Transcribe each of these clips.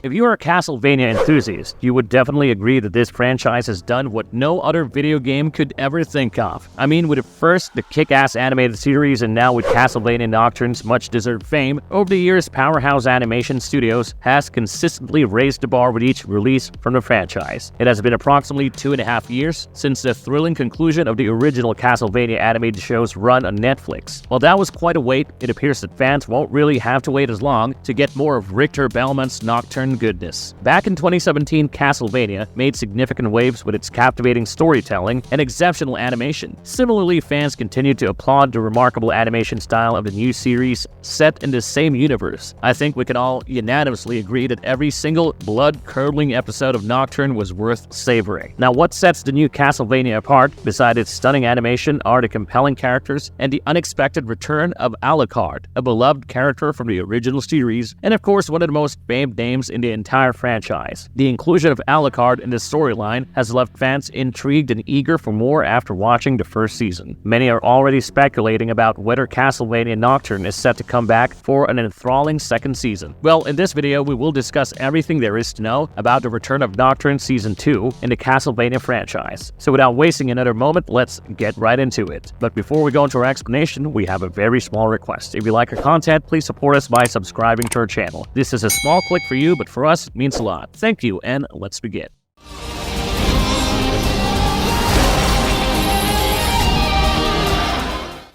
If you are a Castlevania enthusiast, you would definitely agree that this franchise has done what no other video game could ever think of. I mean, with first the kick-ass animated series and now with Castlevania Nocturne's much-deserved fame, over the years Powerhouse Animation Studios has consistently raised the bar with each release from the franchise. It has been approximately 2.5 years since the thrilling conclusion of the original Castlevania animated show's run on Netflix. While that was quite a wait, it appears that fans won't really have to wait as long to get more of Richter Belmont's Nocturne goodness. Back in 2017, Castlevania made significant waves with its captivating storytelling and exceptional animation. Similarly, fans continued to applaud the remarkable animation style of the new series set in the same universe. I think we can all unanimously agree that every single blood-curdling episode of Nocturne was worth savoring. Now, what sets the new Castlevania apart, besides its stunning animation, are the compelling characters and the unexpected return of Alucard, a beloved character from the original series, and of course one of the most famed names in the entire franchise. The inclusion of Alucard in the storyline has left fans intrigued and eager for more after watching the first season. Many are already speculating about whether Castlevania Nocturne is set to come back for an enthralling second season. Well, in this video we will discuss everything there is to know about the return of Nocturne Season 2 in the Castlevania franchise. So without wasting another moment, let's get right into it. But before we go into our explanation, we have a very small request. If you like our content, please support us by subscribing to our channel. This is a small click for you, but for us, it means a lot. Thank you, and let's begin.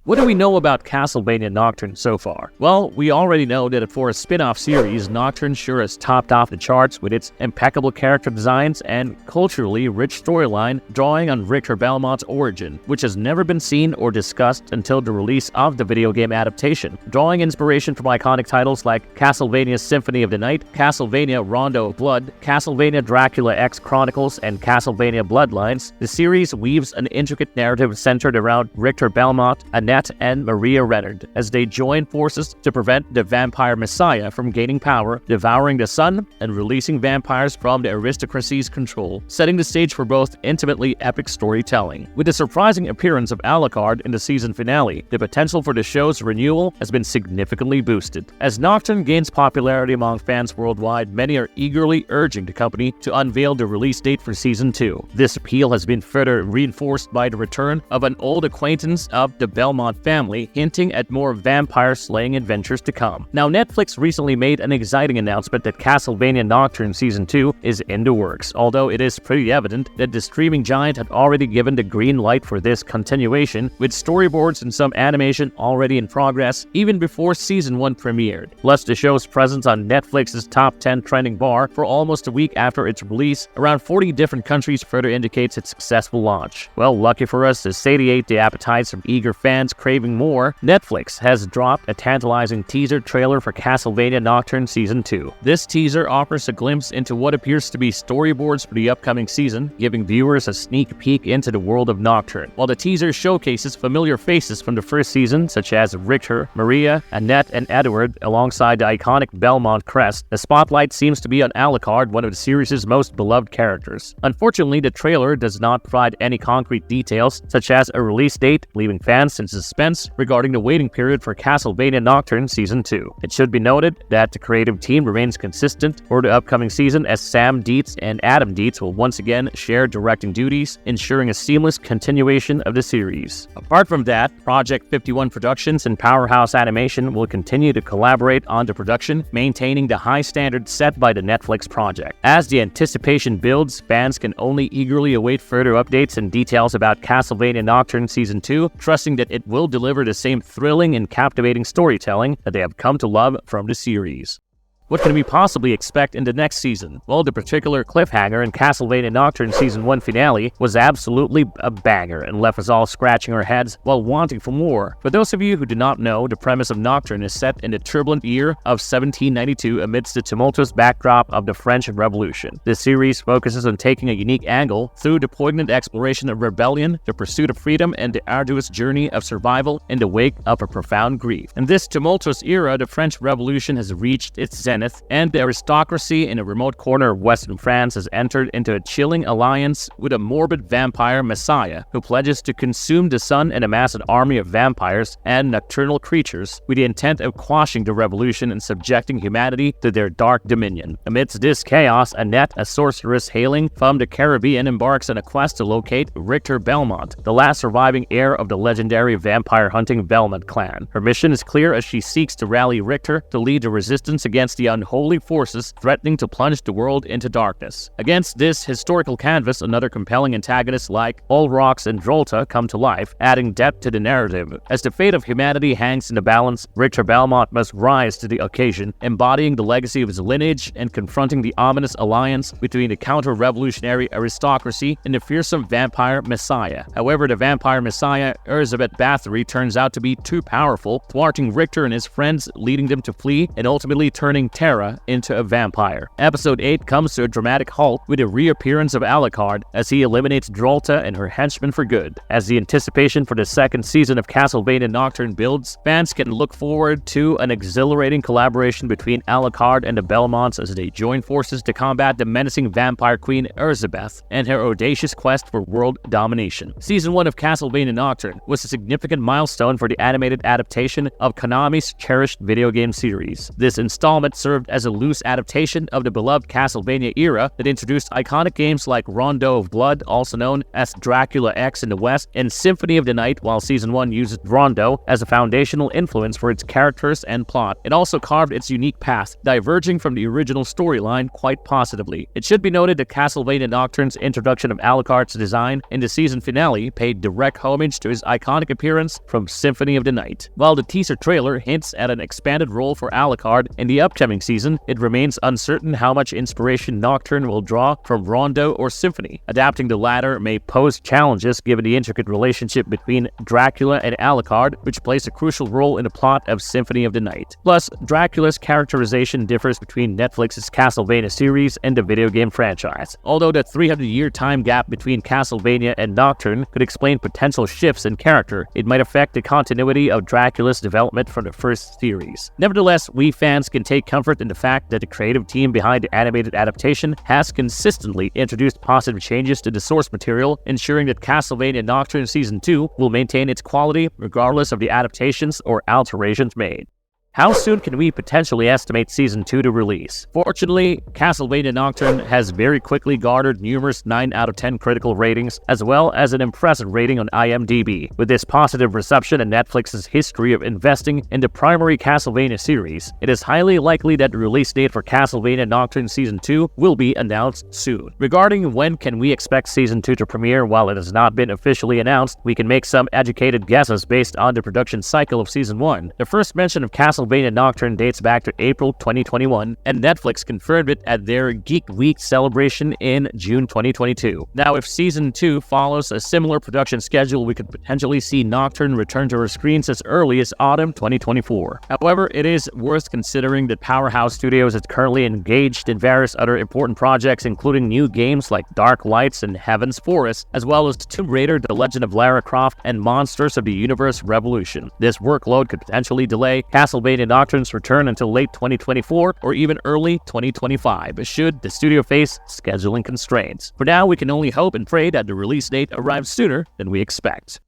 What do we know about Castlevania Nocturne so far? Well, we already know that for a spin-off series, Nocturne sure has topped off the charts with its impeccable character designs and culturally rich storyline drawing on Richter Belmont's origin, which has never been seen or discussed until the release of the video game adaptation. Drawing inspiration from iconic titles like Castlevania Symphony of the Night, Castlevania Rondo of Blood, Castlevania Dracula X Chronicles, and Castlevania Bloodlines, the series weaves an intricate narrative centered around Richter Belmont, Annette, and Maria Renard as they join forces to prevent the vampire messiah from gaining power, devouring the sun, and releasing vampires from the aristocracy's control, setting the stage for both intimately epic storytelling. With the surprising appearance of Alucard in the season finale, the potential for the show's renewal has been significantly boosted. As Nocturne gains popularity among fans worldwide, many are eagerly urging the company to unveil the release date for Season 2. This appeal has been further reinforced by the return of an old acquaintance of the Belmont family, hinting at more vampire-slaying adventures to come. Now, Netflix recently made an exciting announcement that Castlevania Nocturne Season 2 is in the works, although it is pretty evident that the streaming giant had already given the green light for this continuation, with storyboards and some animation already in progress even before Season 1 premiered. Plus, the show's presence on Netflix's top 10 trending bar for almost a week after its release, around 40 different countries, further indicates its successful launch. Well, lucky for us to satiate the appetites of eager fans craving more, Netflix has dropped a tantalizing teaser trailer for Castlevania Nocturne Season 2. This teaser offers a glimpse into what appears to be storyboards for the upcoming season, giving viewers a sneak peek into the world of Nocturne. While the teaser showcases familiar faces from the first season, such as Richter, Maria, Annette, and Edward, alongside the iconic Belmont crest, the spotlight seems to be on Alucard, one of the series' most beloved characters. Unfortunately, the trailer does not provide any concrete details, such as a release date, leaving fans in suspense regarding the waiting period for Castlevania Nocturne Season 2. It should be noted that the creative team remains consistent for the upcoming season, as Sam Dietz and Adam Dietz will once again share directing duties, ensuring a seamless continuation of the series. Apart from that, Project 51 Productions and Powerhouse Animation will continue to collaborate on the production, maintaining the high standards set by the Netflix project. As the anticipation builds, fans can only eagerly await further updates and details about Castlevania Nocturne Season 2, trusting that it will deliver the same thrilling and captivating storytelling that they have come to love from the series. What can we possibly expect in the next season? Well, the particular cliffhanger in Castlevania Nocturne Season 1 finale was absolutely a banger and left us all scratching our heads while wanting for more. For those of you who do not know, the premise of Nocturne is set in the turbulent year of 1792 amidst the tumultuous backdrop of the French Revolution. This series focuses on taking a unique angle through the poignant exploration of rebellion, the pursuit of freedom, and the arduous journey of survival in the wake of a profound grief. In this tumultuous era, the French Revolution has reached its zenith, Zenith, and the aristocracy in a remote corner of western France has entered into a chilling alliance with a morbid vampire messiah who pledges to consume the sun and amass an army of vampires and nocturnal creatures with the intent of quashing the revolution and subjecting humanity to their dark dominion. Amidst this chaos, Annette, a sorceress hailing from the Caribbean, embarks on a quest to locate Richter Belmont, the last surviving heir of the legendary vampire-hunting Belmont clan. Her mission is clear as she seeks to rally Richter to lead the resistance against the unholy forces threatening to plunge the world into darkness. Against this historical canvas, another compelling antagonist like Olrox and Drolta come to life, adding depth to the narrative. As the fate of humanity hangs in the balance, Richter Belmont must rise to the occasion, embodying the legacy of his lineage and confronting the ominous alliance between the counter-revolutionary aristocracy and the fearsome vampire messiah. However, the vampire messiah, Elizabeth Bathory, turns out to be too powerful, thwarting Richter and his friends, leading them to flee and ultimately turning Terra into a vampire. Episode 8 comes to a dramatic halt with the reappearance of Alucard as he eliminates Drolta and her henchmen for good. As the anticipation for the second season of Castlevania Nocturne builds, fans can look forward to an exhilarating collaboration between Alucard and the Belmonts as they join forces to combat the menacing vampire queen Elizabeth and her audacious quest for world domination. Season 1 of Castlevania Nocturne was a significant milestone for the animated adaptation of Konami's cherished video game series. This installment served as a loose adaptation of the beloved Castlevania era that introduced iconic games like Rondo of Blood, also known as Dracula X in the West, and Symphony of the Night, while Season 1 uses Rondo as a foundational influence for its characters and plot. It also carved its unique path, diverging from the original storyline quite positively. It should be noted that Castlevania Nocturne's introduction of Alucard's design in the season finale paid direct homage to his iconic appearance from Symphony of the Night. While the teaser trailer hints at an expanded role for Alucard in the upcoming season, it remains uncertain how much inspiration Nocturne will draw from Rondo or Symphony. Adapting the latter may pose challenges given the intricate relationship between Dracula and Alucard, which plays a crucial role in the plot of Symphony of the Night. Plus, Dracula's characterization differs between Netflix's Castlevania series and the video game franchise. Although the 300-year time gap between Castlevania and Nocturne could explain potential shifts in character, it might affect the continuity of Dracula's development from the first series. Nevertheless, we fans can take comfort in the fact that the creative team behind the animated adaptation has consistently introduced positive changes to the source material, ensuring that Castlevania Nocturne Season 2 will maintain its quality regardless of the adaptations or alterations made. How soon can we potentially estimate Season 2 to release? Fortunately, Castlevania Nocturne has very quickly garnered numerous 9 out of 10 critical ratings, as well as an impressive rating on IMDb. With this positive reception and Netflix's history of investing in the primary Castlevania series, it is highly likely that the release date for Castlevania Nocturne Season 2 will be announced soon. Regarding when can we expect Season 2 to premiere, while it has not been officially announced, we can make some educated guesses based on the production cycle of Season 1. The first mention of Castlevania Nocturne dates back to April 2021, and Netflix confirmed it at their Geek Week celebration in June 2022. Now, if Season 2 follows a similar production schedule, we could potentially see Nocturne return to our screens as early as autumn 2024. However, it is worth considering that Powerhouse Studios is currently engaged in various other important projects, including new games like Dark Lights and Heaven's Forest, as well as Tomb Raider, The Legend of Lara Croft, and Monsters of the Universe Revolution. This workload could potentially delay Castlevania Nocturne's return until late 2024 or even early 2025, should the studio face scheduling constraints. For now, we can only hope and pray that the release date arrives sooner than we expect.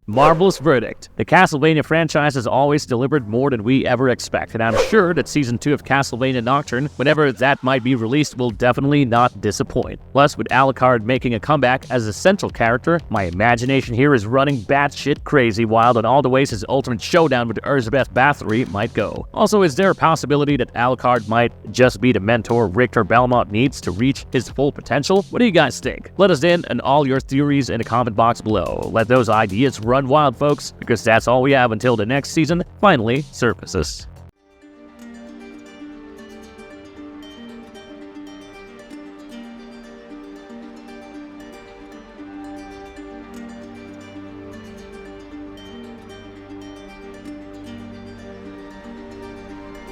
Marvelous verdict. The Castlevania franchise has always delivered more than we ever expect, and I'm sure that Season 2 of Castlevania Nocturne, whenever that might be released, will definitely not disappoint. Plus, with Alucard making a comeback as a central character, my imagination here is running batshit crazy wild on all the ways his ultimate showdown with Elizabeth Bathory might go. Also, is there a possibility that Alucard might just be the mentor Richter Belmont needs to reach his full potential? What do you guys think? Let us in on all your theories in the comment box below. Let those ideas run wild, folks, because that's all we have until the next season finally surfaces.